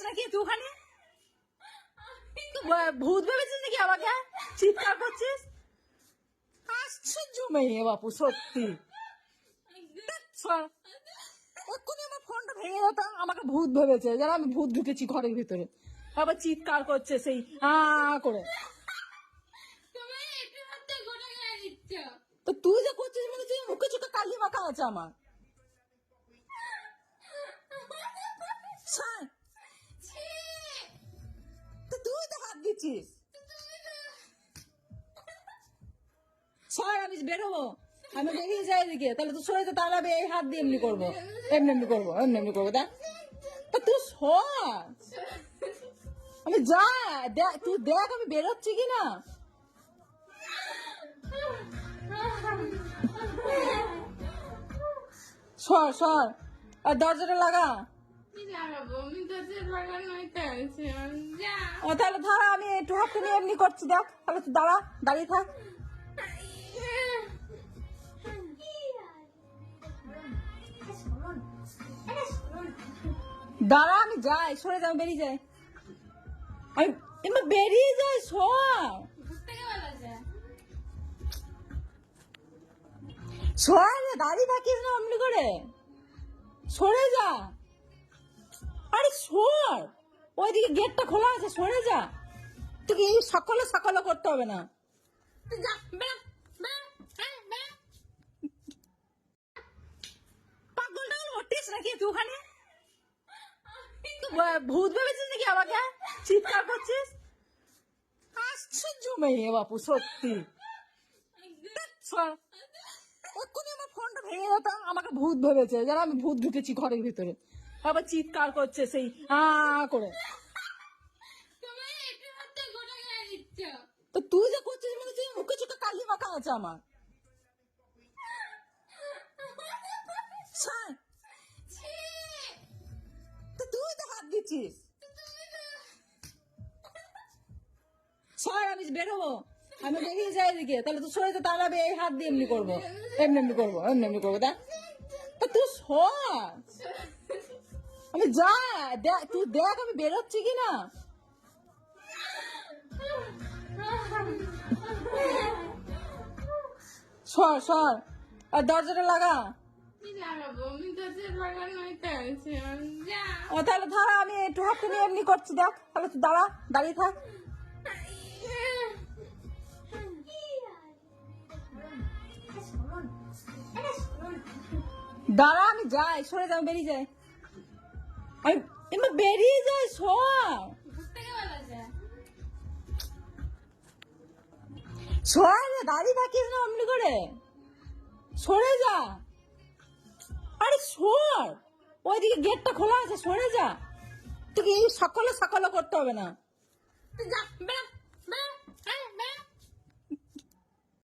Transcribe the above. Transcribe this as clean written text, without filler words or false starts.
নাকি তুই ওখানে? ভূত ভেবেছিস নাকি আমাকে? চিৎকার করছিস? আশ্চর্য মেয়ে বাপু, সত্যি। এক্ষুনি আমার ফোনটা ভেঙে যেত, আমাকে ভূত ভেবেছে, যারা আমি ভূত ঢুকেছি ঘরের ভিতরে, আবার চিৎকার করছে সেই করে। তো তুই যে করছিস মনে হচ্ছে মুখে চোখে কালি মাখা আছে আমার। তো তুই তো হাত দিচ্ছিস। আমি বেরোবো, আমি বেরিয়ে যাই এদিকে, তাহলে তুই সরে যা, তাহলে আমি এই হাত দিয়ে এমনি করবো, এমনি করবো, এমনি করবো। দেখ তা তুই সর, আমি যা, দেখ তুই দেখ আমি বেরোচ্ছি কিনা। সর আর দরজাটা লাগা। তাহলে ধর আমি একটু হাতটা নিয়ে এমনি করছি, দেখ তাহলে তুই দাঁড়িয়ে থাক। দাঁড়া, আমি যাই, সরে যাই, বেরিয়ে যাই, আমি বেরিয়ে যাই, দাঁড়িয়ে থাকিস না অমনি করে, সরে যা। আরে সর, ওইদিকে গেটটা খোলা আছে, সরে যা। তোকে এই সকালে করতে হবে না, তুই যা, পাগলটা হটিস নাকি তুই ওখানে? ভূত ভেবেছিস নাকি আমাকে? চিৎকার করছিস? আশ্চর্য মেয়ে বাপু, সত্যি। এক্ষুনি আমার ফোনটা ভেঙে যেত, আমাকে ভূত ভেবেছে, যারা আমি ভূত ঢুকেছি ঘরের ভিতরে, আবার চিৎকার করছে সেই করে। তো তুই যে করছিস মনে হচ্ছে মুখে চোখে কালি মাখা আছে আমার। তো তুই তো হাত দিচ্ছিস। আমি বেরোবো, আমি বেরিয়ে যাই এদিকে, তাহলে তুই সরে যা, তাহলে আমি এই হাত দিয়ে এমনি করবো, এমনি করবো, এমনি করবো। দেখ তা তুই সর, আমি যা, দেখ তুই দেখ আমি বেরোচ্ছি কিনা। সর আর দরজাটা লাগা। তাহলে ধর আমি একটু হাতটা নিয়ে এমনি করছি, দেখ তাহলে তুই দাঁড়িয়ে থাক। দাঁড়া, আমি যাই, সরে যাই, বেরিয়ে যাই, আমি বেরিয়ে যাই, দাঁড়িয়ে থাকিস না অমনি করে, সরে যা। আরে সর, ওইদিকে গেটটা খোলা আছে, সরে যা। তোকে এই সকালে করতে হবে না, তুই যা।